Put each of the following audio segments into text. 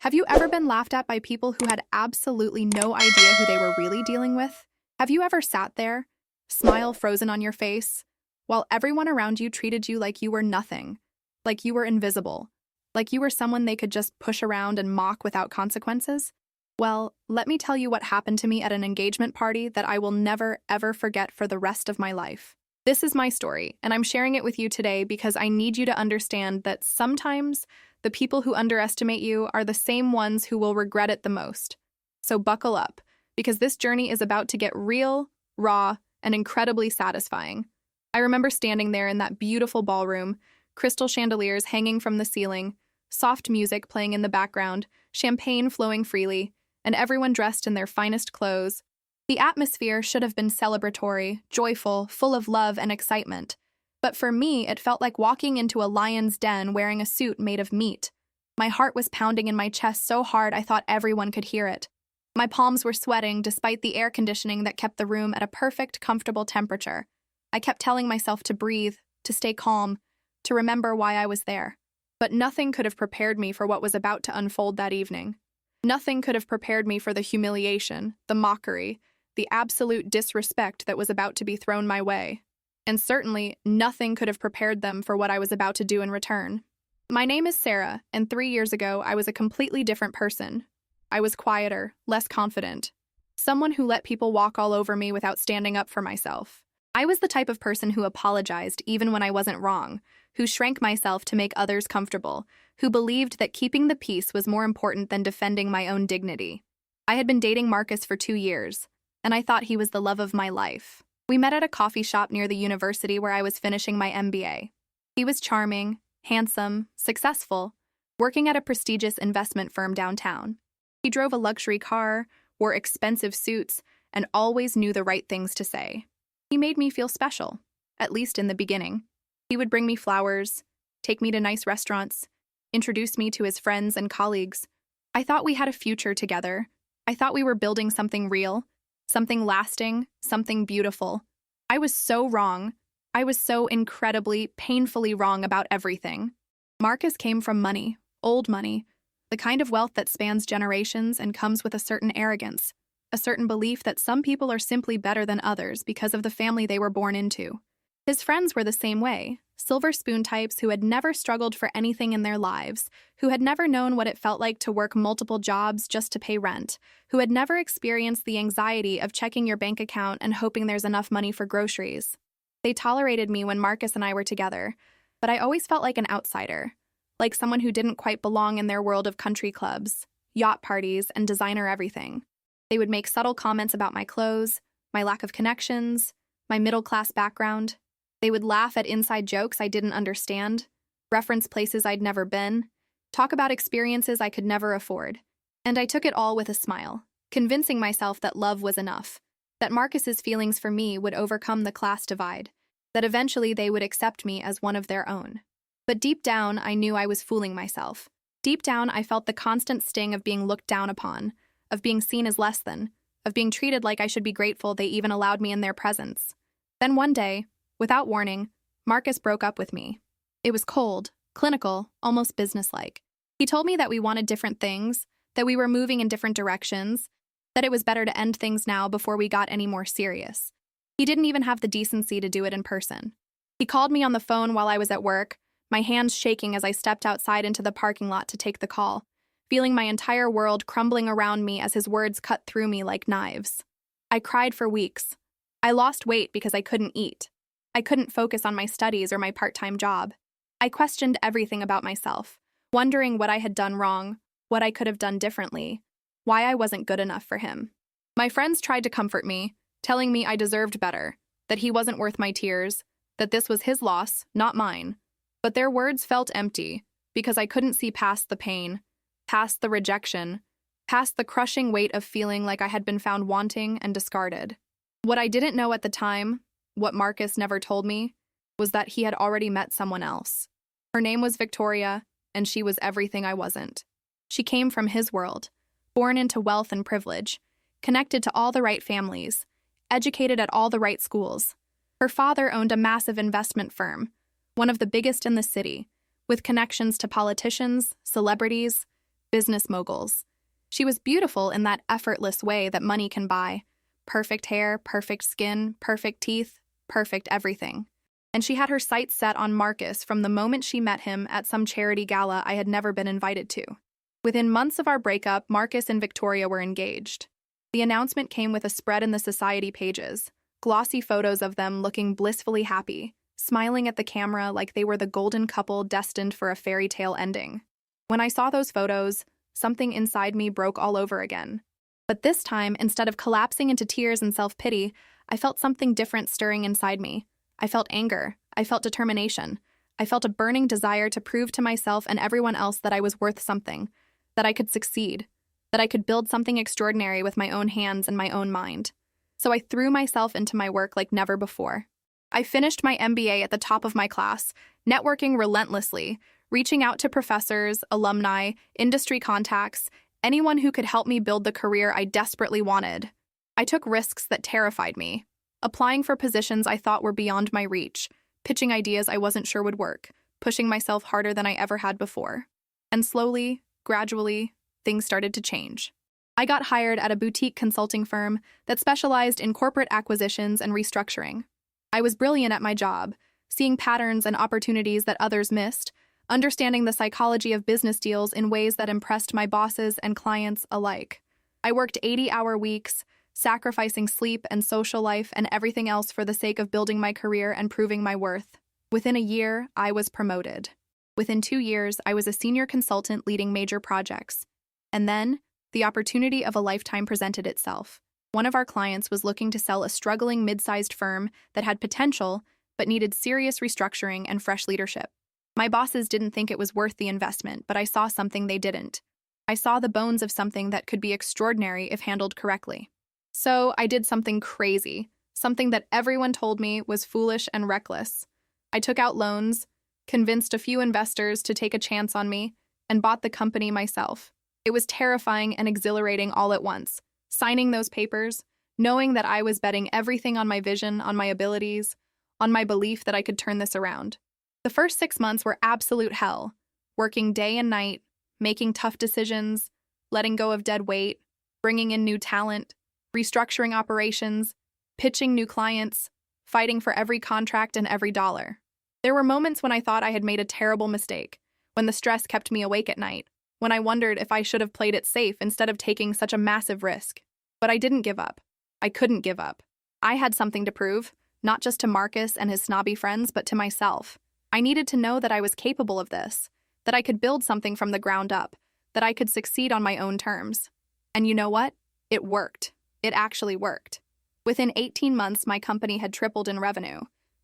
Have you ever been laughed at by people who had absolutely no idea who they were really dealing with? Have you ever sat there, smile frozen on your face, while everyone around you treated you like you were nothing, like you were invisible, like you were someone they could just push around and mock without consequences? Well, let me tell you what happened to me at an engagement party that I will never, ever forget for the rest of my life. This is my story, and I'm sharing it with you today because I need you to understand that sometimes the people who underestimate you are the same ones who will regret it the most. So buckle up, because this journey is about to get real, raw, and incredibly satisfying. I remember standing there in that beautiful ballroom, crystal chandeliers hanging from the ceiling, soft music playing in the background, champagne flowing freely, and everyone dressed in their finest clothes. The atmosphere should have been celebratory, joyful, full of love and excitement. But for me, it felt like walking into a lion's den wearing a suit made of meat. My heart was pounding in my chest so hard I thought everyone could hear it. My palms were sweating despite the air conditioning that kept the room at a perfect, comfortable temperature. I kept telling myself to breathe, to stay calm, to remember why I was there. But nothing could have prepared me for what was about to unfold that evening. Nothing could have prepared me for the humiliation, the mockery, the absolute disrespect that was about to be thrown my way. And certainly, nothing could have prepared them for what I was about to do in return. My name is Sarah, and 3 years ago, I was a completely different person. I was quieter, less confident. Someone who let people walk all over me without standing up for myself. I was the type of person who apologized even when I wasn't wrong, who shrank myself to make others comfortable, who believed that keeping the peace was more important than defending my own dignity. I had been dating Marcus for 2 years, and I thought he was the love of my life. We met at a coffee shop near the university where I was finishing my MBA. He was charming, handsome, successful, working at a prestigious investment firm downtown. He drove a luxury car, wore expensive suits, and always knew the right things to say. He made me feel special, at least in the beginning. He would bring me flowers, take me to nice restaurants, introduce me to his friends and colleagues. I thought we had a future together. I thought we were building something real, something lasting, something beautiful. I was so wrong. I was so incredibly, painfully wrong about everything. Marcus came from money, old money, the kind of wealth that spans generations and comes with a certain arrogance, a certain belief that some people are simply better than others because of the family they were born into. His friends were the same way, silver spoon types who had never struggled for anything in their lives, who had never known what it felt like to work multiple jobs just to pay rent, who had never experienced the anxiety of checking your bank account and hoping there's enough money for groceries. They tolerated me when Marcus and I were together, but I always felt like an outsider, like someone who didn't quite belong in their world of country clubs, yacht parties, and designer everything. They would make subtle comments about my clothes, my lack of connections, my middle-class background. They would laugh at inside jokes I didn't understand, reference places I'd never been, talk about experiences I could never afford. And I took it all with a smile, convincing myself that love was enough, that Marcus's feelings for me would overcome the class divide, that eventually they would accept me as one of their own. But deep down, I knew I was fooling myself. Deep down, I felt the constant sting of being looked down upon, of being seen as less than, of being treated like I should be grateful they even allowed me in their presence. Then one day, without warning, Marcus broke up with me. It was cold, clinical, almost businesslike. He told me that we wanted different things, that we were moving in different directions, that it was better to end things now before we got any more serious. He didn't even have the decency to do it in person. He called me on the phone while I was at work, my hands shaking as I stepped outside into the parking lot to take the call, feeling my entire world crumbling around me as his words cut through me like knives. I cried for weeks. I lost weight because I couldn't eat. I couldn't focus on my studies or my part-time job. I questioned everything about myself, wondering what I had done wrong, what I could have done differently, why I wasn't good enough for him. My friends tried to comfort me, telling me I deserved better, that he wasn't worth my tears, that this was his loss, not mine. But their words felt empty because I couldn't see past the pain, past the rejection, past the crushing weight of feeling like I had been found wanting and discarded. What I didn't know at the time, what Marcus never told me, was that he had already met someone else. Her name was Victoria, and she was everything I wasn't. She came from his world, born into wealth and privilege, connected to all the right families, educated at all the right schools. Her father owned a massive investment firm, one of the biggest in the city, with connections to politicians, celebrities, business moguls. She was beautiful in that effortless way that money can buy. Perfect hair, perfect skin, perfect teeth, perfect everything. And she had her sights set on Marcus from the moment she met him at some charity gala I had never been invited to. Within months of our breakup, Marcus and Victoria were engaged. The announcement came with a spread in the society pages, glossy photos of them looking blissfully happy, smiling at the camera like they were the golden couple destined for a fairy tale ending. When I saw those photos, something inside me broke all over again. But this time, instead of collapsing into tears and self-pity, I felt something different stirring inside me. I felt anger. I felt determination. I felt a burning desire to prove to myself and everyone else that I was worth something, that I could succeed, that I could build something extraordinary with my own hands and my own mind. So I threw myself into my work like never before. I finished my MBA at the top of my class, networking relentlessly, reaching out to professors, alumni, industry contacts, anyone who could help me build the career I desperately wanted. I took risks that terrified me, applying for positions I thought were beyond my reach, pitching ideas I wasn't sure would work, pushing myself harder than I ever had before. And slowly, gradually, things started to change. I got hired at a boutique consulting firm that specialized in corporate acquisitions and restructuring. I was brilliant at my job, seeing patterns and opportunities that others missed, understanding the psychology of business deals in ways that impressed my bosses and clients alike. I worked 80-hour weeks, sacrificing sleep and social life and everything else for the sake of building my career and proving my worth. Within a year, I was promoted. Within 2 years, I was a senior consultant leading major projects. And then, the opportunity of a lifetime presented itself. One of our clients was looking to sell a struggling mid-sized firm that had potential but needed serious restructuring and fresh leadership. My bosses didn't think it was worth the investment, but I saw something they didn't. I saw the bones of something that could be extraordinary if handled correctly. So I did something crazy, something that everyone told me was foolish and reckless. I took out loans, convinced a few investors to take a chance on me, and bought the company myself. It was terrifying and exhilarating all at once. Signing those papers, knowing that I was betting everything on my vision, on my abilities, on my belief that I could turn this around. The first 6 months were absolute hell, working day and night, making tough decisions, letting go of dead weight, bringing in new talent, restructuring operations, pitching new clients, fighting for every contract and every dollar. There were moments when I thought I had made a terrible mistake, when the stress kept me awake at night, when I wondered if I should have played it safe instead of taking such a massive risk. But I didn't give up. I couldn't give up. I had something to prove, not just to Marcus and his snobby friends, but to myself. I needed to know that I was capable of this, that I could build something from the ground up, that I could succeed on my own terms. And you know what? It worked. It actually worked. Within 18 months, my company had tripled in revenue.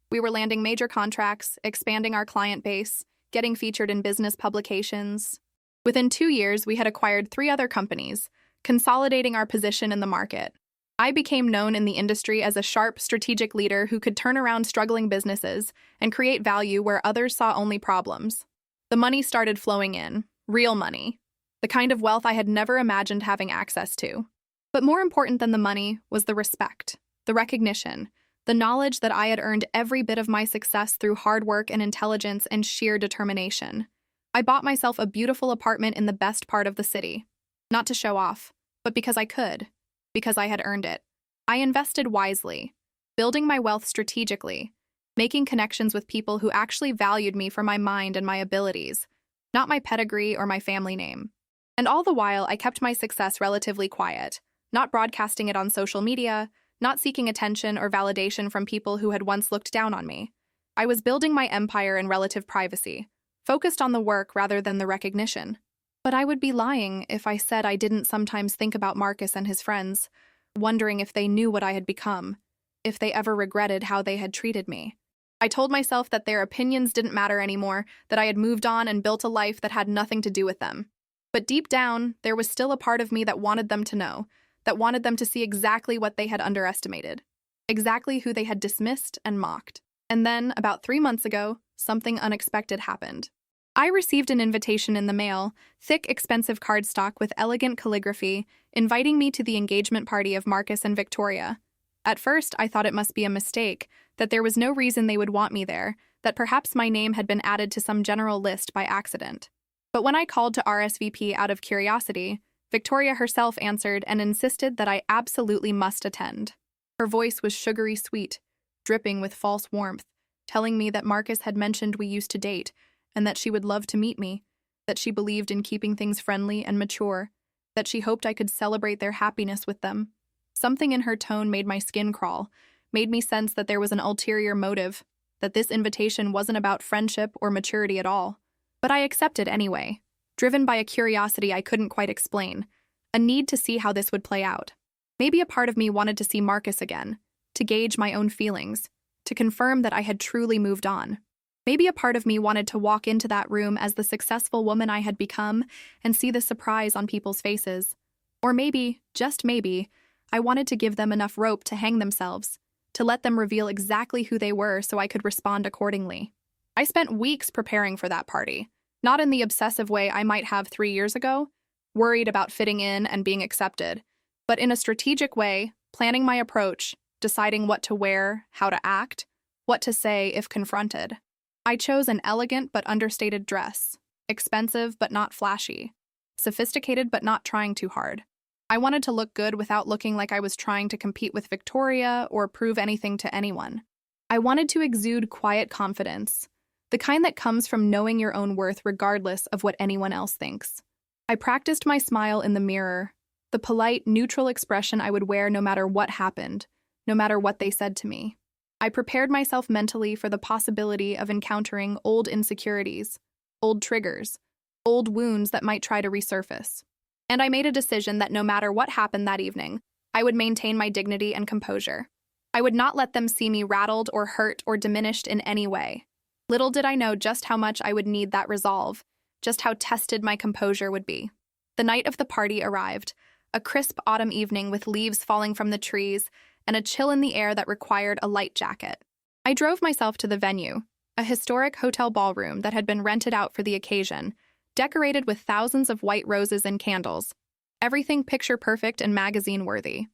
We were landing major contracts, expanding our client base, getting featured in business publications. Within 2 years, we had acquired 3 other companies, consolidating our position in the market. I became known in the industry as a sharp, strategic leader who could turn around struggling businesses and create value where others saw only problems. The money started flowing in, real money, the kind of wealth I had never imagined having access to. But more important than the money was the respect, the recognition, the knowledge that I had earned every bit of my success through hard work and intelligence and sheer determination. I bought myself a beautiful apartment in the best part of the city, not to show off, but because I could, because I had earned it. I invested wisely, building my wealth strategically, making connections with people who actually valued me for my mind and my abilities, not my pedigree or my family name. And all the while, I kept my success relatively quiet, not broadcasting it on social media, not seeking attention or validation from people who had once looked down on me. I was building my empire in relative privacy, focused on the work rather than the recognition. But I would be lying if I said I didn't sometimes think about Marcus and his friends, wondering if they knew what I had become, if they ever regretted how they had treated me. I told myself that their opinions didn't matter anymore, that I had moved on and built a life that had nothing to do with them. But deep down, there was still a part of me that wanted them to know, that wanted them to see exactly what they had underestimated, exactly who they had dismissed and mocked. And then, about 3 months ago, something unexpected happened. I received an invitation in the mail, thick, expensive cardstock with elegant calligraphy, inviting me to the engagement party of Marcus and Victoria. At first, I thought it must be a mistake, that there was no reason they would want me there, that perhaps my name had been added to some general list by accident. But when I called to RSVP out of curiosity, Victoria herself answered and insisted that I absolutely must attend. Her voice was sugary sweet, dripping with false warmth, telling me that Marcus had mentioned we used to date and that she would love to meet me, that she believed in keeping things friendly and mature, that she hoped I could celebrate their happiness with them. Something in her tone made my skin crawl, made me sense that there was an ulterior motive, that this invitation wasn't about friendship or maturity at all. But I accepted anyway, driven by a curiosity I couldn't quite explain, a need to see how this would play out. Maybe a part of me wanted to see Marcus again, to gauge my own feelings, to confirm that I had truly moved on. Maybe a part of me wanted to walk into that room as the successful woman I had become and see the surprise on people's faces. Or maybe, just maybe, I wanted to give them enough rope to hang themselves, to let them reveal exactly who they were so I could respond accordingly. I spent weeks preparing for that party, not in the obsessive way I might have 3 years ago, worried about fitting in and being accepted, but in a strategic way, planning my approach, deciding what to wear, how to act, what to say if confronted. I chose an elegant but understated dress, expensive but not flashy, sophisticated but not trying too hard. I wanted to look good without looking like I was trying to compete with Victoria or prove anything to anyone. I wanted to exude quiet confidence, the kind that comes from knowing your own worth regardless of what anyone else thinks. I practiced my smile in the mirror, the polite, neutral expression I would wear no matter what happened, no matter what they said to me. I prepared myself mentally for the possibility of encountering old insecurities, old triggers, old wounds that might try to resurface. And I made a decision that no matter what happened that evening, I would maintain my dignity and composure. I would not let them see me rattled or hurt or diminished in any way. Little did I know just how much I would need that resolve, just how tested my composure would be. The night of the party arrived, a crisp autumn evening with leaves falling from the trees and a chill in the air that required a light jacket. I drove myself to the venue, a historic hotel ballroom that had been rented out for the occasion, decorated with thousands of white roses and candles, everything picture-perfect and magazine-worthy.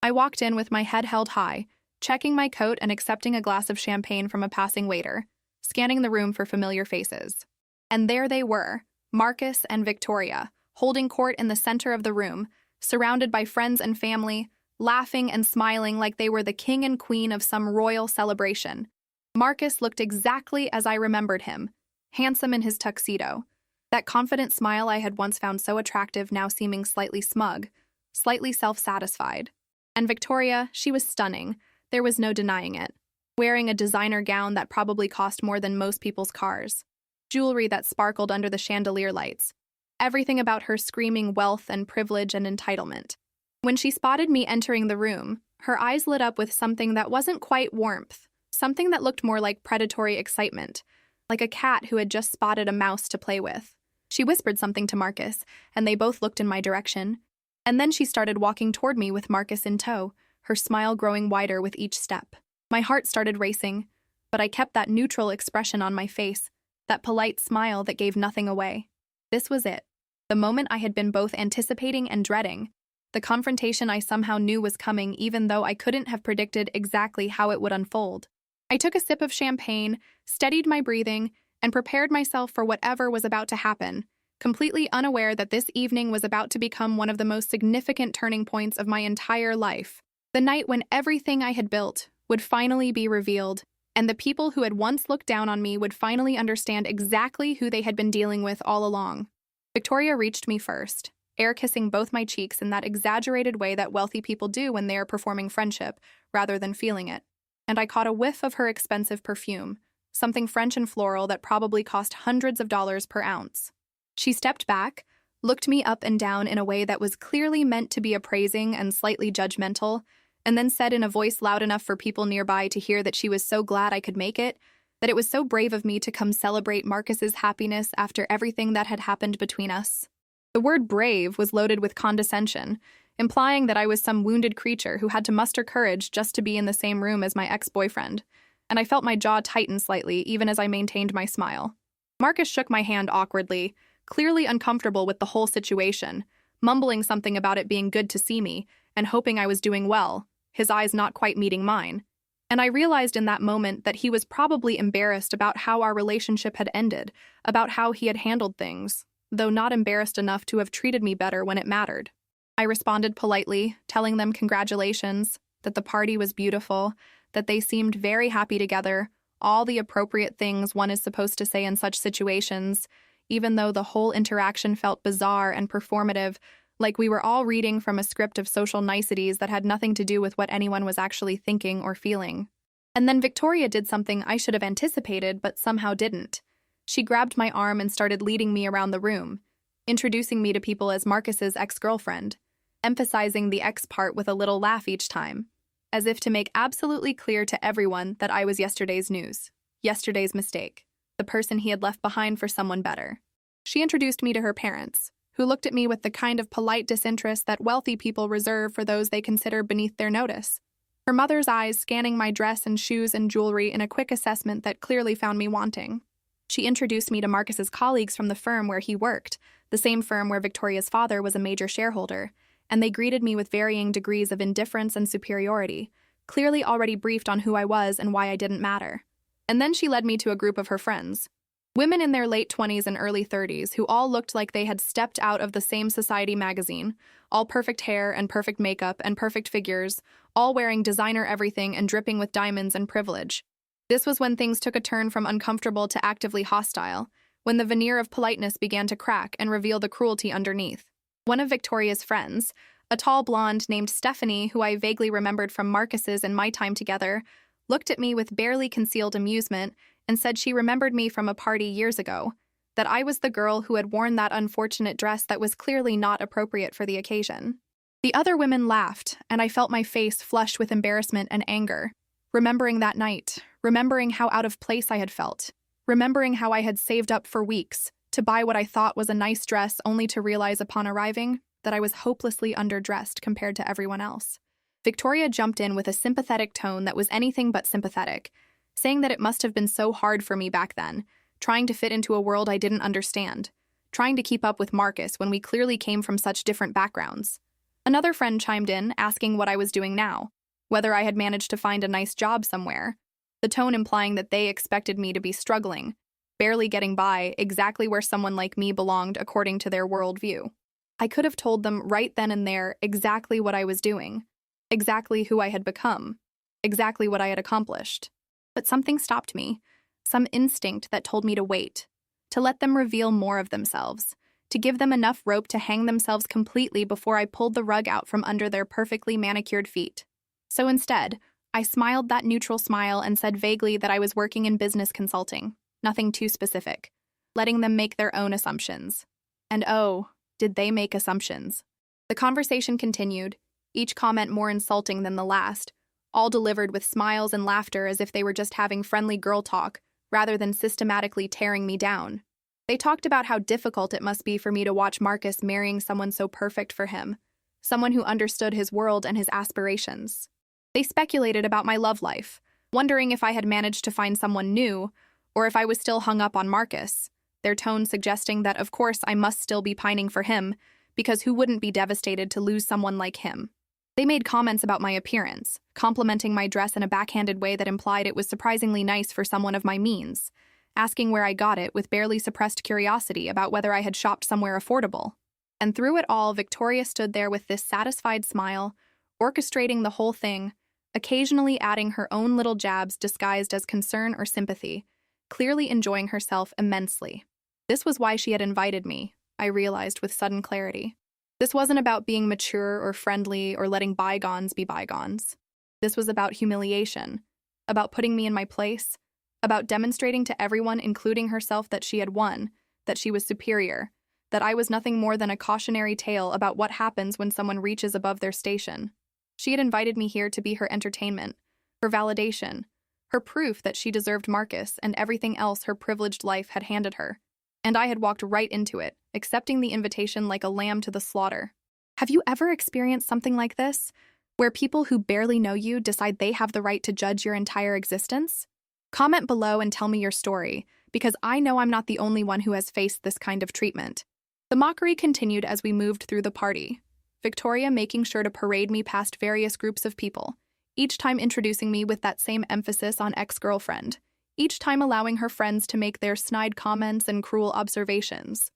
I walked in with my head held high, checking my coat and accepting a glass of champagne from a passing waiter, scanning the room for familiar faces. And there they were, Marcus and Victoria, holding court in the center of the room, surrounded by friends and family, laughing and smiling like they were the king and queen of some royal celebration. Marcus looked exactly as I remembered him, handsome in his tuxedo, that confident smile I had once found so attractive now seeming slightly smug, slightly self-satisfied. And Victoria, she was stunning, there was no denying it, wearing a designer gown that probably cost more than most people's cars, jewelry that sparkled under the chandelier lights, everything about her screaming wealth and privilege and entitlement. When she spotted me entering the room, her eyes lit up with something that wasn't quite warmth, something that looked more like predatory excitement, like a cat who had just spotted a mouse to play with. She whispered something to Marcus, and they both looked in my direction. And then she started walking toward me with Marcus in tow, her smile growing wider with each step. My heart started racing, but I kept that neutral expression on my face, that polite smile that gave nothing away. This was it, the moment I had been both anticipating and dreading, the confrontation I somehow knew was coming even though I couldn't have predicted exactly how it would unfold. I took a sip of champagne, steadied my breathing, and prepared myself for whatever was about to happen, completely unaware that this evening was about to become one of the most significant turning points of my entire life. The night when everything I had built would finally be revealed, and the people who had once looked down on me would finally understand exactly who they had been dealing with all along. Victoria reached me first, air kissing both my cheeks in that exaggerated way that wealthy people do when they are performing friendship, rather than feeling it. And I caught a whiff of her expensive perfume, something French and floral that probably cost hundreds of dollars per ounce. She stepped back, looked me up and down in a way that was clearly meant to be appraising and slightly judgmental, and then said in a voice loud enough for people nearby to hear that she was so glad I could make it, that it was so brave of me to come celebrate Marcus's happiness after everything that had happened between us. The word brave was loaded with condescension, implying that I was some wounded creature who had to muster courage just to be in the same room as my ex-boyfriend, and I felt my jaw tighten slightly even as I maintained my smile. Marcus shook my hand awkwardly, clearly uncomfortable with the whole situation, mumbling something about it being good to see me and hoping I was doing well, his eyes not quite meeting mine. And I realized in that moment that he was probably embarrassed about how our relationship had ended, about how he had handled things. though not embarrassed enough to have treated me better when it mattered. I responded politely, telling them congratulations, that the party was beautiful, that they seemed very happy together, all the appropriate things one is supposed to say in such situations, even though the whole interaction felt bizarre and performative, like we were all reading from a script of social niceties that had nothing to do with what anyone was actually thinking or feeling. And then Victoria did something I should have anticipated but somehow didn't. She grabbed my arm and started leading me around the room, introducing me to people as Marcus's ex-girlfriend, emphasizing the ex part with a little laugh each time, as if to make absolutely clear to everyone that I was yesterday's news, yesterday's mistake, the person he had left behind for someone better. She introduced me to her parents, who looked at me with the kind of polite disinterest that wealthy people reserve for those they consider beneath their notice. Her mother's eyes scanning my dress and shoes and jewelry in a quick assessment that clearly found me wanting. She introduced me to Marcus's colleagues from the firm where he worked, the same firm where Victoria's father was a major shareholder, and they greeted me with varying degrees of indifference and superiority, clearly already briefed on who I was and why I didn't matter. And then she led me to a group of her friends. Women in their late 20s and early 30s who all looked like they had stepped out of the same Society magazine, all perfect hair and perfect makeup and perfect figures, all wearing designer everything and dripping with diamonds and privilege. This was when things took a turn from uncomfortable to actively hostile, when the veneer of politeness began to crack and reveal the cruelty underneath. One of Victoria's friends, a tall blonde named Stephanie, who I vaguely remembered from Marcus's and my time together, looked at me with barely concealed amusement and said she remembered me from a party years ago, that I was the girl who had worn that unfortunate dress that was clearly not appropriate for the occasion. The other women laughed, and I felt my face flush with embarrassment and anger, remembering that night, remembering how out of place I had felt, remembering how I had saved up for weeks to buy what I thought was a nice dress only to realize upon arriving that I was hopelessly underdressed compared to everyone else. Victoria jumped in with a sympathetic tone that was anything but sympathetic, saying that it must have been so hard for me back then, trying to fit into a world I didn't understand, trying to keep up with Marcus when we clearly came from such different backgrounds. Another friend chimed in, asking what I was doing now, whether I had managed to find a nice job somewhere, the tone implying that they expected me to be struggling, barely getting by, exactly where someone like me belonged according to their worldview. I could have told them right then and there exactly what I was doing, exactly who I had become, exactly what I had accomplished. But something stopped me, some instinct that told me to wait, to let them reveal more of themselves, to give them enough rope to hang themselves completely before I pulled the rug out from under their perfectly manicured feet. So instead, I smiled that neutral smile and said vaguely that I was working in business consulting, nothing too specific, letting them make their own assumptions. And oh, did they make assumptions. The conversation continued, each comment more insulting than the last, all delivered with smiles and laughter as if they were just having friendly girl talk, rather than systematically tearing me down. They talked about how difficult it must be for me to watch Marcus marrying someone so perfect for him, someone who understood his world and his aspirations. They speculated about my love life, wondering if I had managed to find someone new, or if I was still hung up on Marcus, their tone suggesting that of course I must still be pining for him, because who wouldn't be devastated to lose someone like him? They made comments about my appearance, complimenting my dress in a backhanded way that implied it was surprisingly nice for someone of my means, asking where I got it with barely suppressed curiosity about whether I had shopped somewhere affordable. And through it all, Victoria stood there with this satisfied smile, orchestrating the whole thing, occasionally adding her own little jabs disguised as concern or sympathy, clearly enjoying herself immensely. This was why she had invited me, I realized with sudden clarity. This wasn't about being mature or friendly or letting bygones be bygones. This was about humiliation, about putting me in my place, about demonstrating to everyone, including herself, that she had won, that she was superior, that I was nothing more than a cautionary tale about what happens when someone reaches above their station. She had invited me here to be her entertainment, her validation, her proof that she deserved Marcus and everything else her privileged life had handed her. And I had walked right into it, accepting the invitation like a lamb to the slaughter. Have you ever experienced something like this, where people who barely know you decide they have the right to judge your entire existence? Comment below and tell me your story, because I know I'm not the only one who has faced this kind of treatment. The mockery continued as we moved through the party, Victoria making sure to parade me past various groups of people, each time introducing me with that same emphasis on ex-girlfriend, each time allowing her friends to make their snide comments and cruel observations.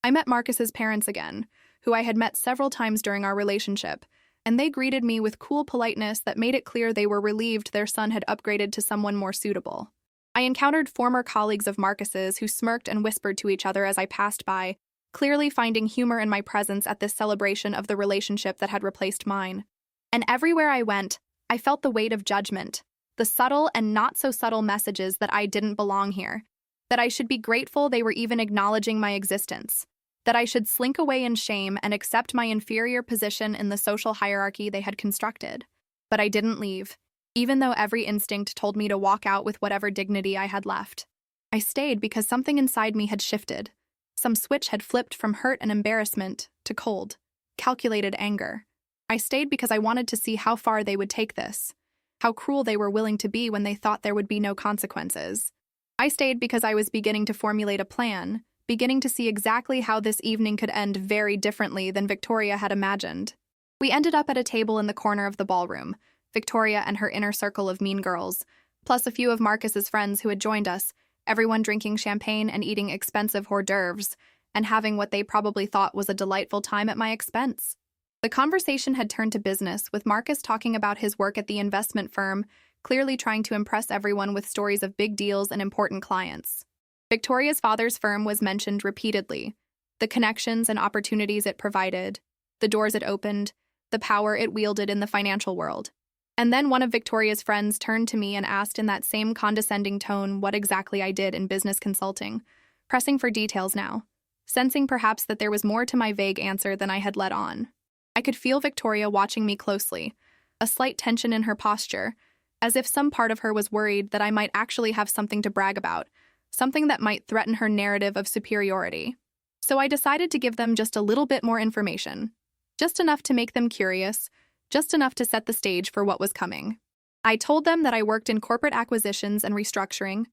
I met Marcus's parents again, who I had met several times during our relationship, and they greeted me with cool politeness that made it clear they were relieved their son had upgraded to someone more suitable. I encountered former colleagues of Marcus's who smirked and whispered to each other as I passed by, clearly finding humor in my presence at this celebration of the relationship that had replaced mine. And everywhere I went, I felt the weight of judgment, the subtle and not-so-subtle messages that I didn't belong here, that I should be grateful they were even acknowledging my existence, that I should slink away in shame and accept my inferior position in the social hierarchy they had constructed. But I didn't leave, even though every instinct told me to walk out with whatever dignity I had left. I stayed because something inside me had shifted. Some switch had flipped from hurt and embarrassment to cold, calculated anger. I stayed because I wanted to see how far they would take this, how cruel they were willing to be when they thought there would be no consequences. I stayed because I was beginning to formulate a plan, beginning to see exactly how this evening could end very differently than Victoria had imagined. We ended up at a table in the corner of the ballroom, Victoria and her inner circle of mean girls, plus a few of Marcus's friends who had joined us, everyone drinking champagne and eating expensive hors d'oeuvres, and having what they probably thought was a delightful time at my expense. The conversation had turned to business, with Marcus talking about his work at the investment firm, clearly trying to impress everyone with stories of big deals and important clients. Victoria's father's firm was mentioned repeatedly, the connections and opportunities it provided, the doors it opened, the power it wielded in the financial world. And then one of Victoria's friends turned to me and asked in that same condescending tone what exactly I did in business consulting, pressing for details now, sensing perhaps that there was more to my vague answer than I had let on. I could feel Victoria watching me closely, a slight tension in her posture, as if some part of her was worried that I might actually have something to brag about, something that might threaten her narrative of superiority. So I decided to give them just a little bit more information, just enough to make them curious, just enough to set the stage for what was coming. I told them that I worked in corporate acquisitions and restructuring,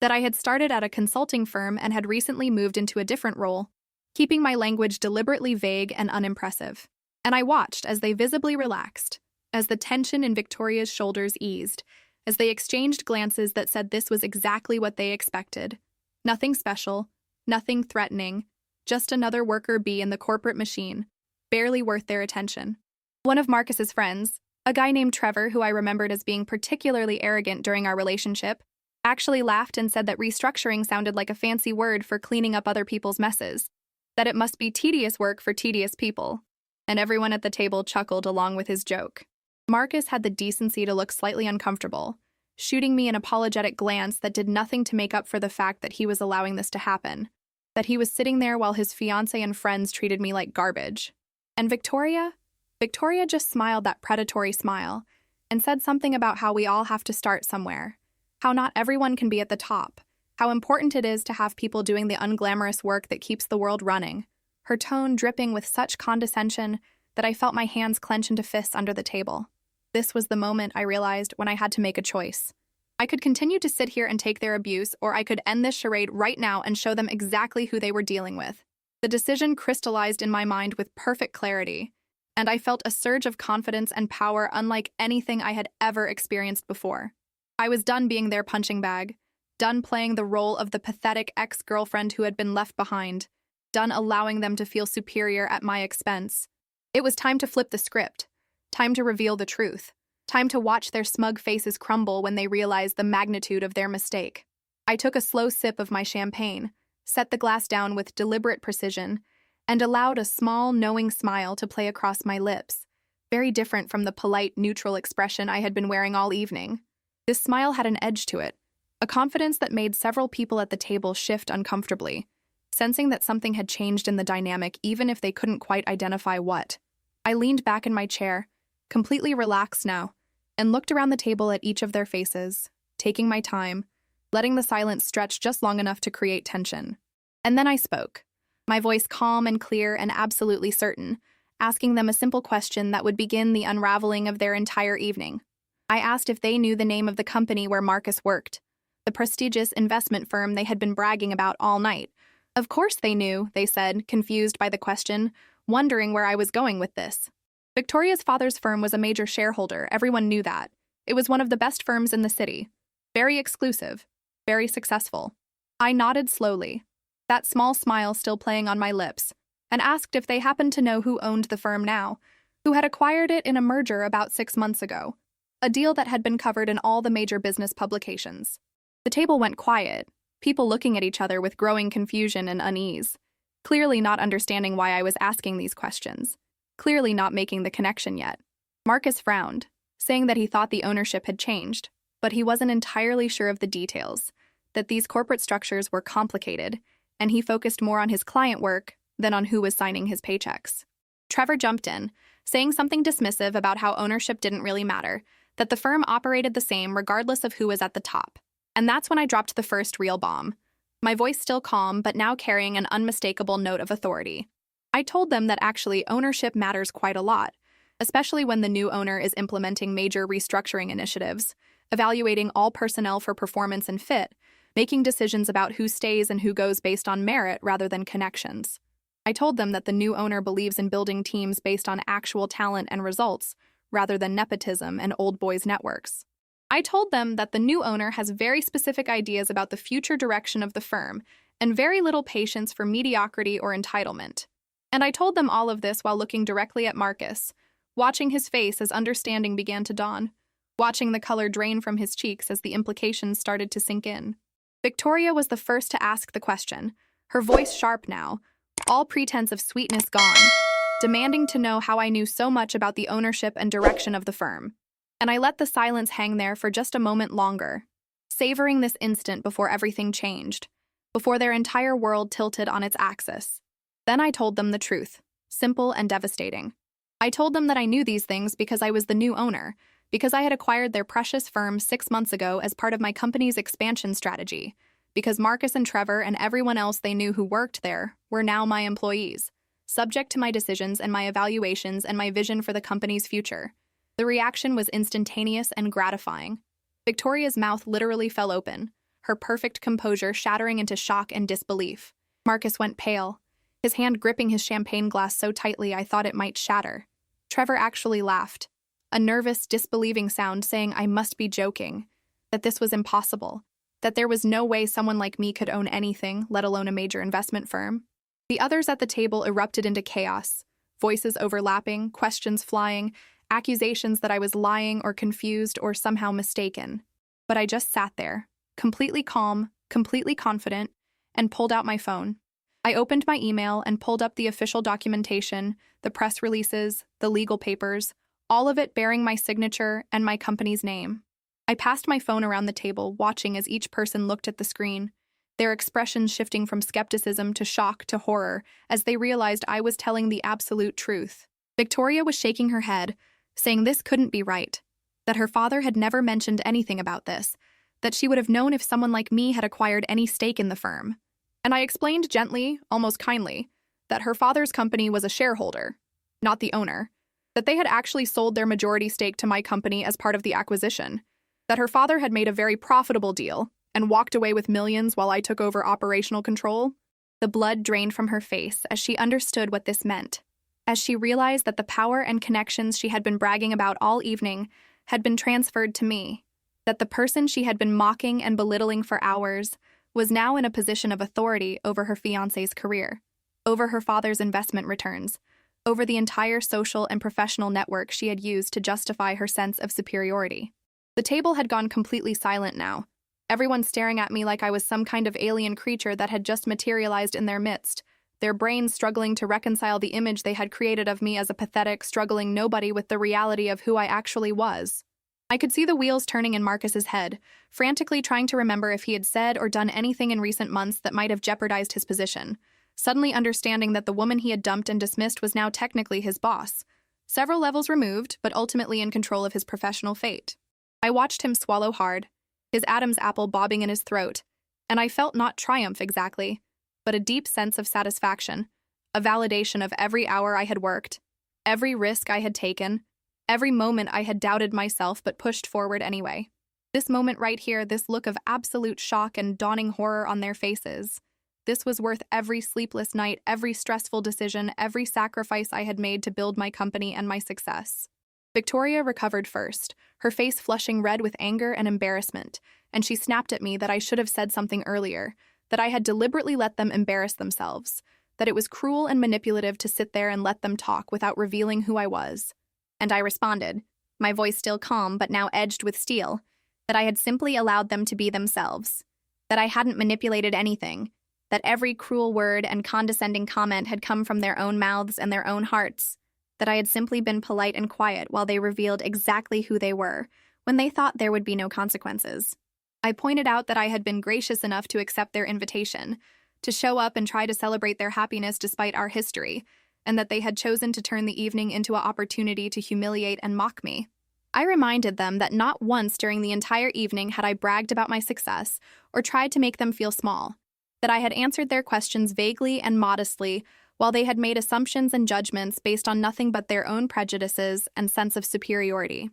that I had started at a consulting firm and had recently moved into a different role, keeping my language deliberately vague and unimpressive. And I watched as they visibly relaxed, as the tension in Victoria's shoulders eased, as they exchanged glances that said this was exactly what they expected. Nothing special, nothing threatening, just another worker bee in the corporate machine, barely worth their attention. One of Marcus's friends, a guy named Trevor who I remembered as being particularly arrogant during our relationship, actually laughed and said that restructuring sounded like a fancy word for cleaning up other people's messes, that it must be tedious work for tedious people. And everyone at the table chuckled along with his joke. Marcus had the decency to look slightly uncomfortable, shooting me an apologetic glance that did nothing to make up for the fact that he was allowing this to happen, that he was sitting there while his fiancé and friends treated me like garbage. And Victoria just smiled that predatory smile and said something about how we all have to start somewhere, how not everyone can be at the top, how important it is to have people doing the unglamorous work that keeps the world running, her tone dripping with such condescension that I felt my hands clench into fists under the table. This was the moment, I realized, when I had to make a choice. I could continue to sit here and take their abuse, or I could end this charade right now and show them exactly who they were dealing with. The decision crystallized in my mind with perfect clarity, and I felt a surge of confidence and power unlike anything I had ever experienced before. I was done being their punching bag, done playing the role of the pathetic ex-girlfriend who had been left behind, done allowing them to feel superior at my expense. It was time to flip the script, time to reveal the truth, time to watch their smug faces crumble when they realized the magnitude of their mistake. I took a slow sip of my champagne, set the glass down with deliberate precision, and allowed a small, knowing smile to play across my lips, very different from the polite, neutral expression I had been wearing all evening. This smile had an edge to it, a confidence that made several people at the table shift uncomfortably, sensing that something had changed in the dynamic even if they couldn't quite identify what. I leaned back in my chair, completely relaxed now, and looked around the table at each of their faces, taking my time, letting the silence stretch just long enough to create tension. And then I spoke, my voice calm and clear and absolutely certain, asking them a simple question that would begin the unraveling of their entire evening. I asked if they knew the name of the company where Marcus worked, the prestigious investment firm they had been bragging about all night. Of course they knew, they said, confused by the question, wondering where I was going with this. Victoria's father's firm was a major shareholder, everyone knew that. It was one of the best firms in the city. Very exclusive, very successful. I nodded slowly. that small smile still playing on my lips, and asked if they happened to know who owned the firm now, who had acquired it in a merger about 6 months ago, a deal that had been covered in all the major business publications. The table went quiet, people looking at each other with growing confusion and unease, clearly not understanding why I was asking these questions, clearly not making the connection yet. Marcus frowned, saying that he thought the ownership had changed, but he wasn't entirely sure of the details, that these corporate structures were complicated, and he focused more on his client work than on who was signing his paychecks. Trevor jumped in, saying something dismissive about how ownership didn't really matter, that the firm operated the same regardless of who was at the top. And that's when I dropped the first real bomb, my voice still calm but now carrying an unmistakable note of authority. I told them that actually ownership matters quite a lot, especially when the new owner is implementing major restructuring initiatives, evaluating all personnel for performance and fit, making decisions about who stays and who goes based on merit rather than connections. I told them that the new owner believes in building teams based on actual talent and results, rather than nepotism and old boys networks. I told them that the new owner has very specific ideas about the future direction of the firm and very little patience for mediocrity or entitlement. And I told them all of this while looking directly at Marcus, watching his face as understanding began to dawn, watching the color drain from his cheeks as the implications started to sink in. Victoria was the first to ask the question, her voice sharp now, all pretense of sweetness gone, demanding to know how I knew so much about the ownership and direction of the firm. And I let the silence hang there for just a moment longer, savoring this instant before everything changed, before their entire world tilted on its axis. Then I told them the truth, simple and devastating. I told them that I knew these things because I was the new owner, because I had acquired their precious firm 6 months ago as part of my company's expansion strategy, because Marcus and Trevor and everyone else they knew who worked there were now my employees, subject to my decisions and my evaluations and my vision for the company's future. The reaction was instantaneous and gratifying. Victoria's mouth literally fell open, her perfect composure shattering into shock and disbelief. Marcus went pale, his hand gripping his champagne glass so tightly I thought it might shatter. Trevor actually laughed, a nervous, disbelieving sound saying I must be joking, that this was impossible, that there was no way someone like me could own anything, let alone a major investment firm. The others at the table erupted into chaos, voices overlapping, questions flying, accusations that I was lying or confused or somehow mistaken. But I just sat there, completely calm, completely confident, and pulled out my phone. I opened my email and pulled up the official documentation, the press releases, the legal papers, all of it bearing my signature and my company's name. I passed my phone around the table, watching as each person looked at the screen, their expressions shifting from skepticism to shock to horror as they realized I was telling the absolute truth. Victoria was shaking her head, saying this couldn't be right, that her father had never mentioned anything about this, that she would have known if someone like me had acquired any stake in the firm. And I explained gently, almost kindly, that her father's company was a shareholder, not the owner, that they had actually sold their majority stake to my company as part of the acquisition, that her father had made a very profitable deal and walked away with millions while I took over operational control. The blood drained from her face as she understood what this meant, as she realized that the power and connections she had been bragging about all evening had been transferred to me, that the person she had been mocking and belittling for hours was now in a position of authority over her fiancé's career, over her father's investment returns, over the entire social and professional network she had used to justify her sense of superiority. The table had gone completely silent now, everyone staring at me like I was some kind of alien creature that had just materialized in their midst, their brains struggling to reconcile the image they had created of me as a pathetic, struggling nobody with the reality of who I actually was. I could see the wheels turning in Marcus's head, frantically trying to remember if he had said or done anything in recent months that might have jeopardized his position, suddenly understanding that the woman he had dumped and dismissed was now technically his boss, several levels removed, but ultimately in control of his professional fate. I watched him swallow hard, his Adam's apple bobbing in his throat, and I felt not triumph exactly, but a deep sense of satisfaction, a validation of every hour I had worked, every risk I had taken, every moment I had doubted myself but pushed forward anyway. This moment right here, this look of absolute shock and dawning horror on their faces. This was worth every sleepless night, every stressful decision, every sacrifice I had made to build my company and my success. Victoria recovered first, her face flushing red with anger and embarrassment, and she snapped at me that I should have said something earlier, that I had deliberately let them embarrass themselves, that it was cruel and manipulative to sit there and let them talk without revealing who I was. And I responded, my voice still calm but now edged with steel, that I had simply allowed them to be themselves, that I hadn't manipulated anything, that every cruel word and condescending comment had come from their own mouths and their own hearts, that I had simply been polite and quiet while they revealed exactly who they were, when they thought there would be no consequences. I pointed out that I had been gracious enough to accept their invitation, to show up and try to celebrate their happiness despite our history, and that they had chosen to turn the evening into an opportunity to humiliate and mock me. I reminded them that not once during the entire evening had I bragged about my success or tried to make them feel small, that I had answered their questions vaguely and modestly while they had made assumptions and judgments based on nothing but their own prejudices and sense of superiority.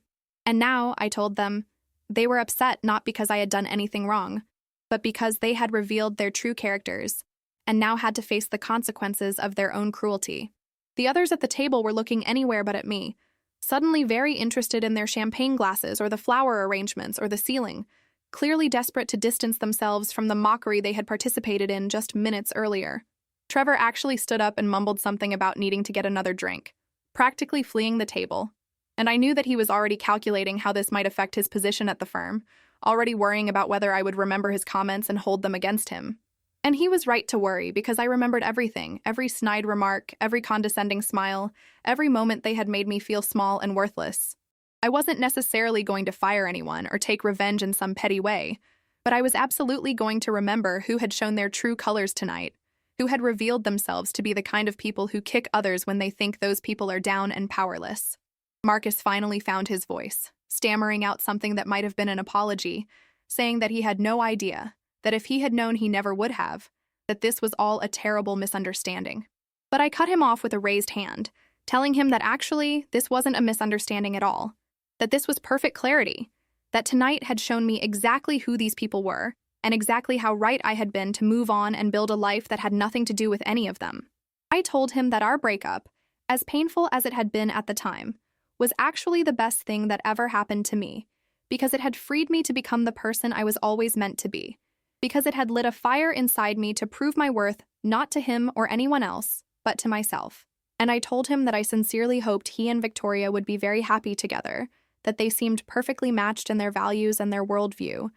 And now, I told them, they were upset not because I had done anything wrong, but because they had revealed their true characters and now had to face the consequences of their own cruelty. The others at the table were looking anywhere but at me, suddenly very interested in their champagne glasses or the flower arrangements or the ceiling, clearly desperate to distance themselves from the mockery they had participated in just minutes earlier. Trevor actually stood up and mumbled something about needing to get another drink, practically fleeing the table. And I knew that he was already calculating how this might affect his position at the firm, already worrying about whether I would remember his comments and hold them against him. And he was right to worry, because I remembered everything, every snide remark, every condescending smile, every moment they had made me feel small and worthless. I wasn't necessarily going to fire anyone or take revenge in some petty way, but I was absolutely going to remember who had shown their true colors tonight, who had revealed themselves to be the kind of people who kick others when they think those people are down and powerless. Marcus finally found his voice, stammering out something that might have been an apology, saying that he had no idea, that if he had known he never would have, that this was all a terrible misunderstanding. But I cut him off with a raised hand, telling him that actually this wasn't a misunderstanding at all, that this was perfect clarity, that tonight had shown me exactly who these people were, and exactly how right I had been to move on and build a life that had nothing to do with any of them. I told him that our breakup, as painful as it had been at the time, was actually the best thing that ever happened to me, because it had freed me to become the person I was always meant to be, because it had lit a fire inside me to prove my worth not to him or anyone else, but to myself. And I told him that I sincerely hoped he and Victoria would be very happy together, that they seemed perfectly matched in their values and their worldview,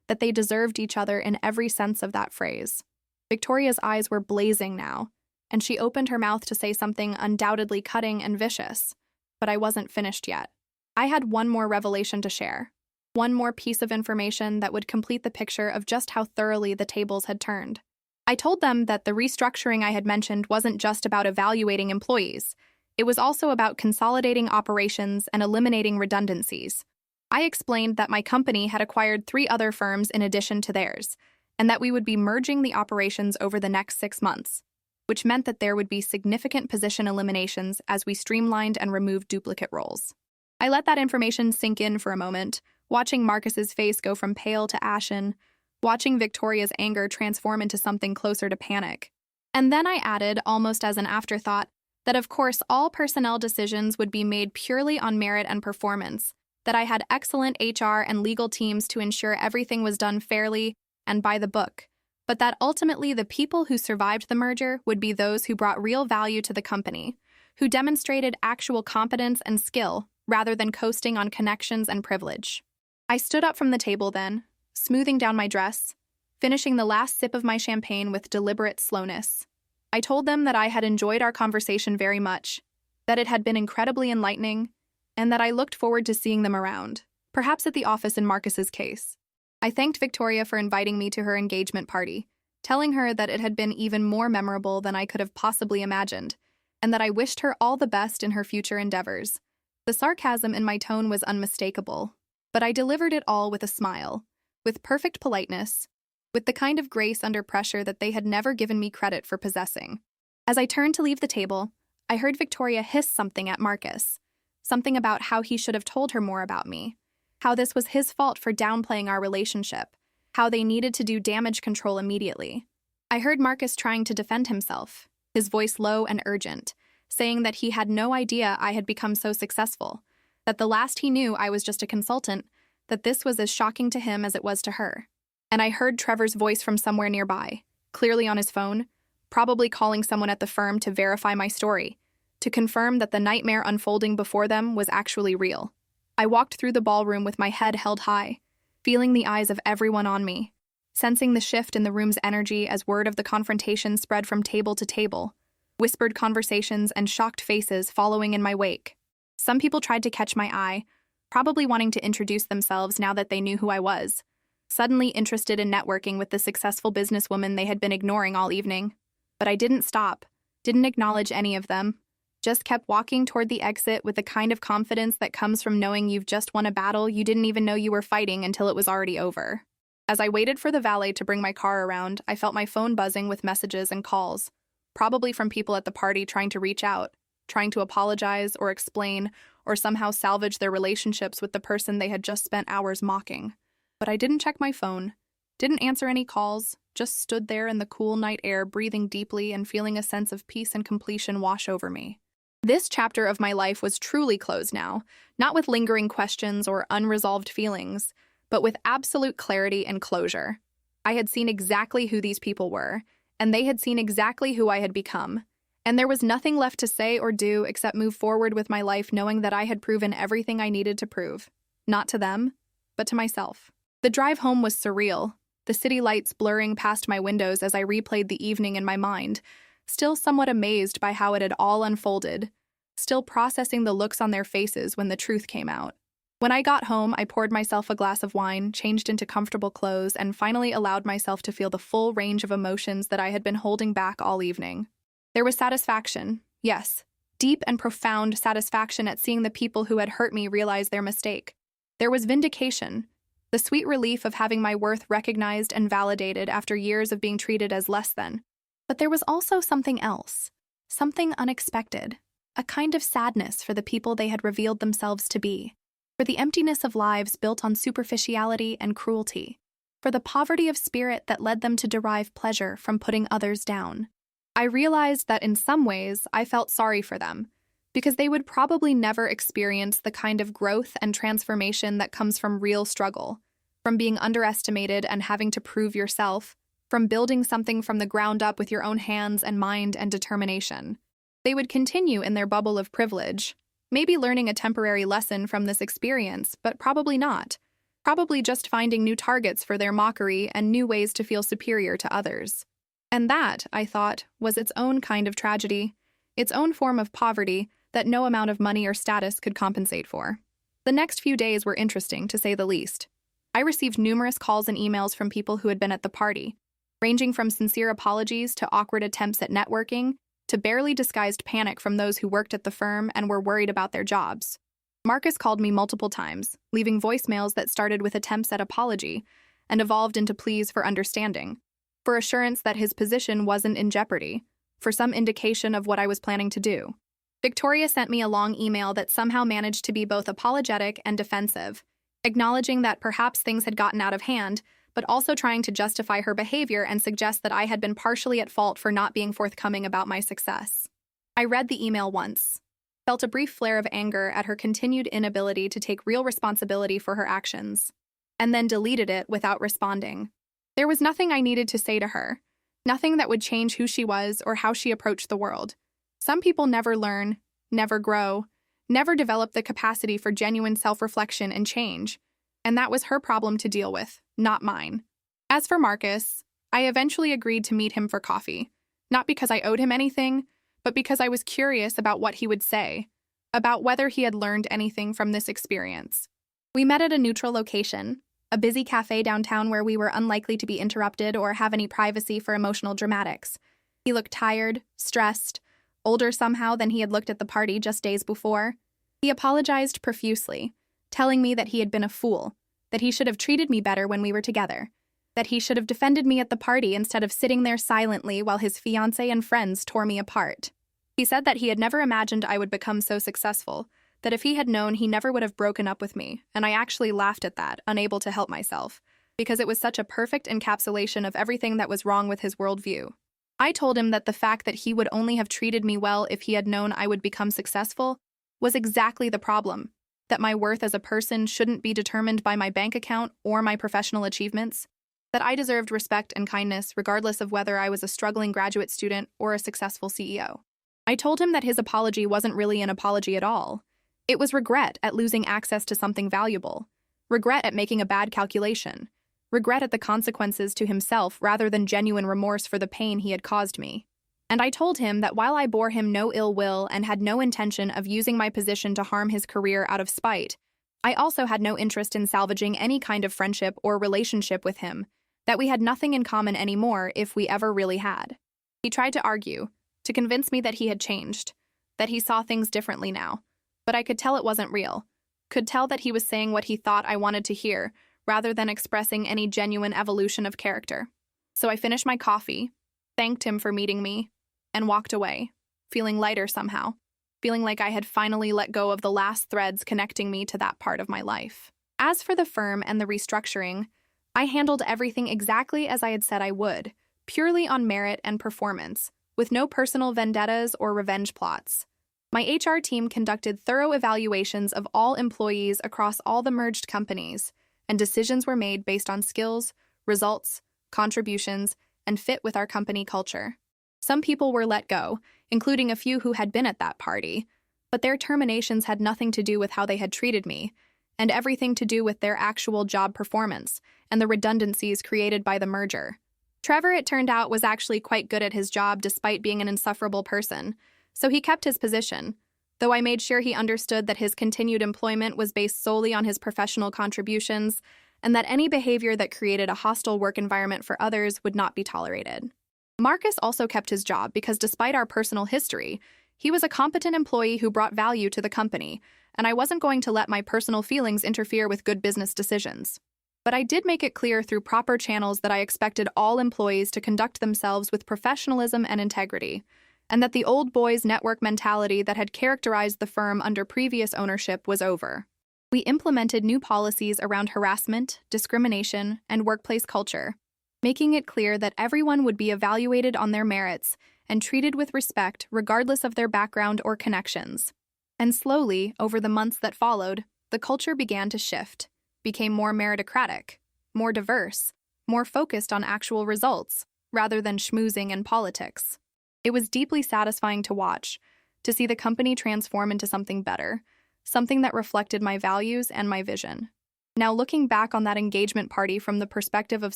that they deserved each other in every sense of that phrase. Victoria's eyes were blazing now, and she opened her mouth to say something undoubtedly cutting and vicious, but I wasn't finished yet. I had one more revelation to share, one more piece of information that would complete the picture of just how thoroughly the tables had turned. I told them that the restructuring I had mentioned wasn't just about evaluating employees. It was also about consolidating operations and eliminating redundancies. I explained that my company had acquired 3 other firms in addition to theirs, and that we would be merging the operations over the next 6 months, which meant that there would be significant position eliminations as we streamlined and removed duplicate roles. I let that information sink in for a moment, watching Marcus's face go from pale to ashen, watching Victoria's anger transform into something closer to panic. And then I added, almost as an afterthought, that of course all personnel decisions would be made purely on merit and performance, that I had excellent HR and legal teams to ensure everything was done fairly and by the book, but that ultimately the people who survived the merger would be those who brought real value to the company, who demonstrated actual competence and skill rather than coasting on connections and privilege. I stood up from the table then, smoothing down my dress, finishing the last sip of my champagne with deliberate slowness. I told them that I had enjoyed our conversation very much, that it had been incredibly enlightening, and that I looked forward to seeing them around, perhaps at the office in Marcus's case. I thanked Victoria for inviting me to her engagement party, telling her that it had been even more memorable than I could have possibly imagined, and that I wished her all the best in her future endeavors. The sarcasm in my tone was unmistakable, but I delivered it all with a smile, with perfect politeness, with the kind of grace under pressure that they had never given me credit for possessing. As I turned to leave the table, I heard Victoria hiss something at Marcus, something about how he should have told her more about me, how this was his fault for downplaying our relationship, how they needed to do damage control immediately. I heard Marcus trying to defend himself, his voice low and urgent, saying that he had no idea I had become so successful, that the last he knew I was just a consultant, that this was as shocking to him as it was to her. And I heard Trevor's voice from somewhere nearby, clearly on his phone, probably calling someone at the firm to verify my story, to confirm that the nightmare unfolding before them was actually real. I walked through the ballroom with my head held high, feeling the eyes of everyone on me, sensing the shift in the room's energy as word of the confrontation spread from table to table, whispered conversations and shocked faces following in my wake. Some people tried to catch my eye, probably wanting to introduce themselves now that they knew who I was, suddenly interested in networking with the successful businesswoman they had been ignoring all evening. But I didn't stop, didn't acknowledge any of them, just kept walking toward the exit with the kind of confidence that comes from knowing you've just won a battle you didn't even know you were fighting until it was already over. As I waited for the valet to bring my car around, I felt my phone buzzing with messages and calls, probably from people at the party trying to reach out, trying to apologize or explain or somehow salvage their relationships with the person they had just spent hours mocking. But I didn't check my phone, didn't answer any calls, just stood there in the cool night air, breathing deeply and feeling a sense of peace and completion wash over me. This chapter of my life was truly closed now, not with lingering questions or unresolved feelings, but with absolute clarity and closure. I had seen exactly who these people were, and they had seen exactly who I had become. And there was nothing left to say or do except move forward with my life knowing that I had proven everything I needed to prove. Not to them, but to myself. The drive home was surreal, the city lights blurring past my windows as I replayed the evening in my mind, still somewhat amazed by how it had all unfolded, still processing the looks on their faces when the truth came out. When I got home, I poured myself a glass of wine, changed into comfortable clothes, and finally allowed myself to feel the full range of emotions that I had been holding back all evening. There was satisfaction, yes, deep and profound satisfaction at seeing the people who had hurt me realize their mistake. There was vindication, the sweet relief of having my worth recognized and validated after years of being treated as less than. But there was also something else, something unexpected, a kind of sadness for the people they had revealed themselves to be, for the emptiness of lives built on superficiality and cruelty, for the poverty of spirit that led them to derive pleasure from putting others down. I realized that in some ways I felt sorry for them, because they would probably never experience the kind of growth and transformation that comes from real struggle, from being underestimated and having to prove yourself, from building something from the ground up with your own hands and mind and determination. They would continue in their bubble of privilege, maybe learning a temporary lesson from this experience, but probably not. Probably just finding new targets for their mockery and new ways to feel superior to others. And that, I thought, was its own kind of tragedy, its own form of poverty that no amount of money or status could compensate for. The next few days were interesting, to say the least. I received numerous calls and emails from people who had been at the party, ranging from sincere apologies to awkward attempts at networking, to barely disguised panic from those who worked at the firm and were worried about their jobs. Marcus called me multiple times, leaving voicemails that started with attempts at apology and evolved into pleas for understanding, for assurance that his position wasn't in jeopardy, for some indication of what I was planning to do. Victoria sent me a long email that somehow managed to be both apologetic and defensive, acknowledging that perhaps things had gotten out of hand, but also trying to justify her behavior and suggest that I had been partially at fault for not being forthcoming about my success. I read the email once, felt a brief flare of anger at her continued inability to take real responsibility for her actions, and then deleted it without responding. There was nothing I needed to say to her, nothing that would change who she was or how she approached the world. Some people never learn, never grow, never develop the capacity for genuine self-reflection and change, and that was her problem to deal with, not mine. As for Marcus, I eventually agreed to meet him for coffee, not because I owed him anything, but because I was curious about what he would say, about whether he had learned anything from this experience. We met at a neutral location, a busy cafe downtown where we were unlikely to be interrupted or have any privacy for emotional dramatics. He looked tired, stressed, older somehow than he had looked at the party just days before. He apologized profusely, telling me that he had been a fool, that he should have treated me better when we were together, that he should have defended me at the party instead of sitting there silently while his fiancé and friends tore me apart. He said that he had never imagined I would become so successful, that if he had known, he never would have broken up with me, and I actually laughed at that, unable to help myself, because it was such a perfect encapsulation of everything that was wrong with his worldview. I told him that the fact that he would only have treated me well if he had known I would become successful was exactly the problem, that my worth as a person shouldn't be determined by my bank account or my professional achievements. that I deserved respect and kindness regardless of whether I was a struggling graduate student or a successful CEO. I told him that his apology wasn't really an apology at all. It was regret at losing access to something valuable, regret at making a bad calculation, regret at the consequences to himself rather than genuine remorse for the pain he had caused me. And I told him that while I bore him no ill will and had no intention of using my position to harm his career out of spite, I also had no interest in salvaging any kind of friendship or relationship with him, that we had nothing in common anymore if we ever really had. He tried to argue, to convince me that he had changed, that he saw things differently now, but I could tell it wasn't real, could tell that he was saying what he thought I wanted to hear, rather than expressing any genuine evolution of character. So I finished my coffee, thanked him for meeting me, and walked away, feeling lighter somehow, feeling like I had finally let go of the last threads connecting me to that part of my life. As for the firm and the restructuring, I handled everything exactly as I had said I would, purely on merit and performance, with no personal vendettas or revenge plots. My HR team conducted thorough evaluations of all employees across all the merged companies, and decisions were made based on skills, results, contributions, and fit with our company culture. Some people were let go, including a few who had been at that party, but their terminations had nothing to do with how they had treated me, and everything to do with their actual job performance and the redundancies created by the merger. Trevor, it turned out, was actually quite good at his job despite being an insufferable person, so he kept his position, though I made sure he understood that his continued employment was based solely on his professional contributions and that any behavior that created a hostile work environment for others would not be tolerated. Marcus also kept his job because despite our personal history, he was a competent employee who brought value to the company, and I wasn't going to let my personal feelings interfere with good business decisions. But I did make it clear through proper channels that I expected all employees to conduct themselves with professionalism and integrity, and that the old boys network mentality that had characterized the firm under previous ownership was over. We implemented new policies around harassment, discrimination, and workplace culture, making it clear that everyone would be evaluated on their merits and treated with respect regardless of their background or connections. And slowly, over the months that followed, the culture began to shift, became more meritocratic, more diverse, more focused on actual results, rather than schmoozing and politics. It was deeply satisfying to watch, to see the company transform into something better, something that reflected my values and my vision. Now, looking back on that engagement party from the perspective of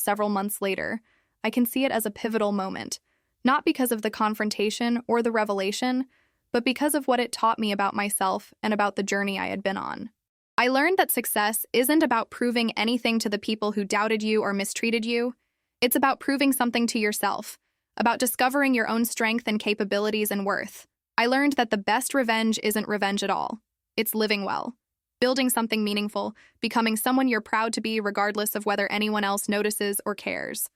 several months later, I can see it as a pivotal moment, not because of the confrontation or the revelation, but because of what it taught me about myself and about the journey I had been on. I learned that success isn't about proving anything to the people who doubted you or mistreated you. It's about proving something to yourself, about discovering your own strength and capabilities and worth. I learned that the best revenge isn't revenge at all. It's living well, building something meaningful, becoming someone you're proud to be regardless of whether anyone else notices or cares.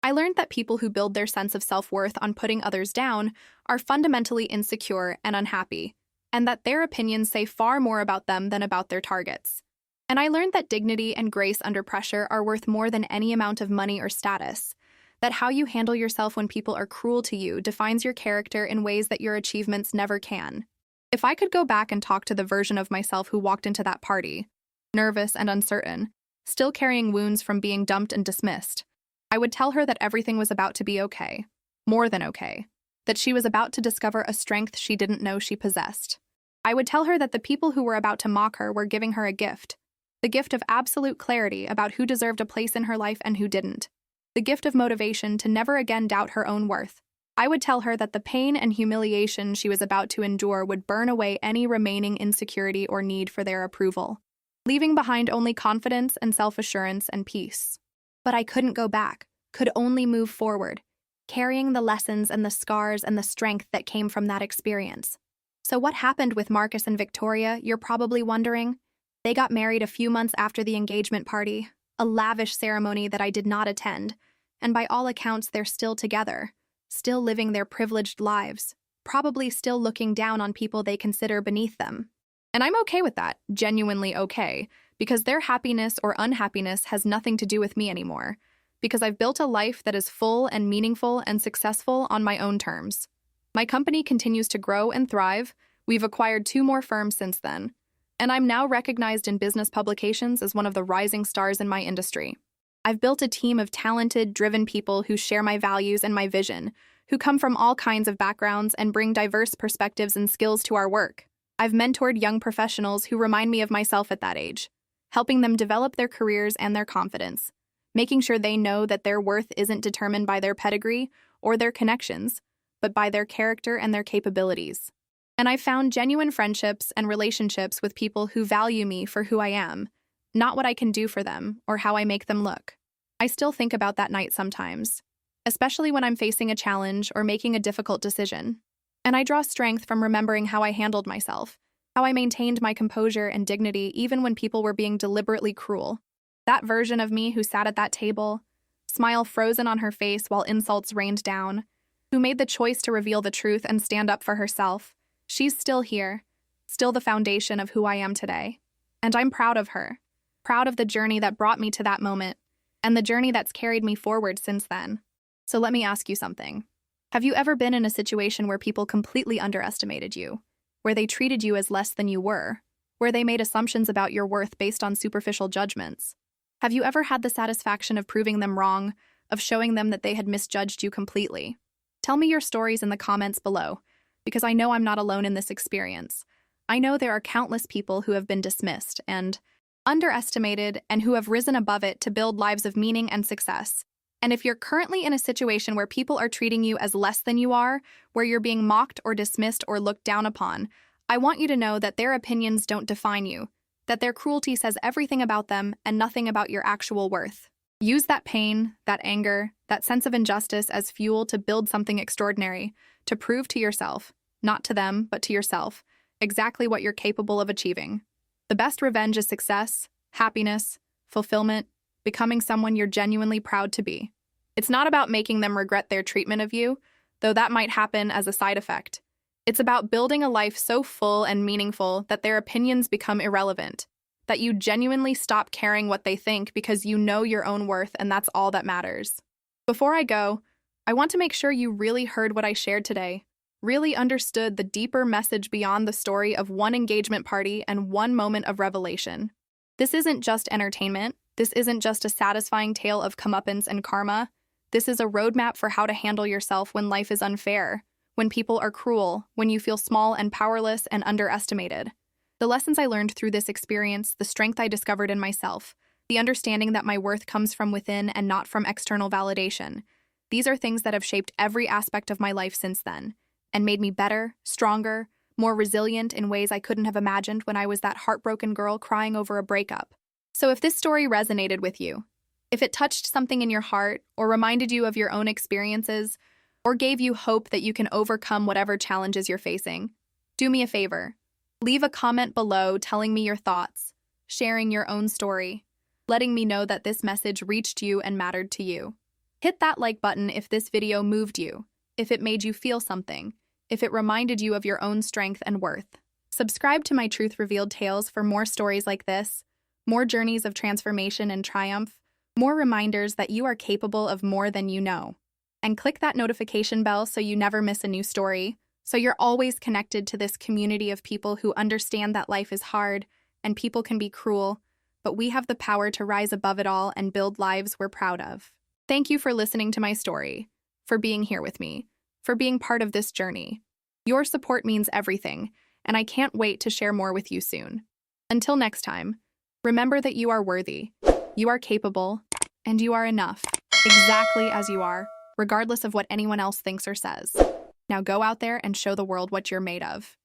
I learned that people who build their sense of self-worth on putting others down are fundamentally insecure and unhappy, and that their opinions say far more about them than about their targets. And I learned that dignity and grace under pressure are worth more than any amount of money or status, that how you handle yourself when people are cruel to you defines your character in ways that your achievements never can. If I could go back and talk to the version of myself who walked into that party, nervous and uncertain, still carrying wounds from being dumped and dismissed, I would tell her that everything was about to be okay, more than okay, that she was about to discover a strength she didn't know she possessed. I would tell her that the people who were about to mock her were giving her a gift, the gift of absolute clarity about who deserved a place in her life and who didn't, the gift of motivation to never again doubt her own worth. I would tell her that the pain and humiliation she was about to endure would burn away any remaining insecurity or need for their approval, leaving behind only confidence and self-assurance and peace. But I couldn't go back, could only move forward, carrying the lessons and the scars and the strength that came from that experience. So what happened with Marcus and Victoria, you're probably wondering? They got married a few months after the engagement party, a lavish ceremony that I did not attend, and by all accounts they're still together, still living their privileged lives, probably still looking down on people they consider beneath them. And I'm okay with that, genuinely okay, because their happiness or unhappiness has nothing to do with me anymore, because I've built a life that is full and meaningful and successful on my own terms. My company continues to grow and thrive. We've acquired 2 more firms since then, and I'm now recognized in business publications as one of the rising stars in my industry. I've built a team of talented, driven people who share my values and my vision, who come from all kinds of backgrounds and bring diverse perspectives and skills to our work. I've mentored young professionals who remind me of myself at that age, helping them develop their careers and their confidence, making sure they know that their worth isn't determined by their pedigree or their connections, but by their character and their capabilities. And I've found genuine friendships and relationships with people who value me for who I am, not what I can do for them or how I make them look. I still think about that night sometimes, especially when I'm facing a challenge or making a difficult decision. And I draw strength from remembering how I handled myself, how I maintained my composure and dignity even when people were being deliberately cruel. That version of me who sat at that table, smile frozen on her face while insults rained down, who made the choice to reveal the truth and stand up for herself, she's still here, still the foundation of who I am today. And I'm proud of her, proud of the journey that brought me to that moment, and the journey that's carried me forward since then. So let me ask you something. Have you ever been in a situation where people completely underestimated you, where they treated you as less than you were, where they made assumptions about your worth based on superficial judgments? Have you ever had the satisfaction of proving them wrong, of showing them that they had misjudged you completely? Tell me your stories in the comments below, because I know I'm not alone in this experience. I know there are countless people who have been dismissed and underestimated and who have risen above it to build lives of meaning and success. And if you're currently in a situation where people are treating you as less than you are, where you're being mocked or dismissed or looked down upon, I want you to know that their opinions don't define you, that their cruelty says everything about them and nothing about your actual worth. Use that pain, that anger, that sense of injustice as fuel to build something extraordinary, to prove to yourself, not to them, but to yourself, exactly what you're capable of achieving. The best revenge is success, happiness, fulfillment, becoming someone you're genuinely proud to be. It's not about making them regret their treatment of you, though that might happen as a side effect. It's about building a life so full and meaningful that their opinions become irrelevant, that you genuinely stop caring what they think because you know your own worth and that's all that matters. Before I go, I want to make sure you really heard what I shared today, really understood the deeper message beyond the story of one engagement party and one moment of revelation. This isn't just entertainment. This isn't just a satisfying tale of comeuppance and karma. This is a roadmap for how to handle yourself when life is unfair, when people are cruel, when you feel small and powerless and underestimated. The lessons I learned through this experience, the strength I discovered in myself, the understanding that my worth comes from within and not from external validation. These are things that have shaped every aspect of my life since then, and made me better, stronger, more resilient in ways I couldn't have imagined when I was that heartbroken girl crying over a breakup. So if this story resonated with you, if it touched something in your heart or reminded you of your own experiences or gave you hope that you can overcome whatever challenges you're facing, do me a favor. Leave a comment below telling me your thoughts, sharing your own story, letting me know that this message reached you and mattered to you. Hit that like button if this video moved you, if it made you feel something, if it reminded you of your own strength and worth. Subscribe to my Truth Revealed Tales for more stories like this, more journeys of transformation and triumph, more reminders that you are capable of more than you know. And click that notification bell so you never miss a new story, so you're always connected to this community of people who understand that life is hard and people can be cruel, but we have the power to rise above it all and build lives we're proud of. Thank you for listening to my story, for being here with me, for being part of this journey. Your support means everything, and I can't wait to share more with you soon. Until next time, remember that you are worthy, you are capable, and you are enough, exactly as you are, regardless of what anyone else thinks or says. Now go out there and show the world what you're made of.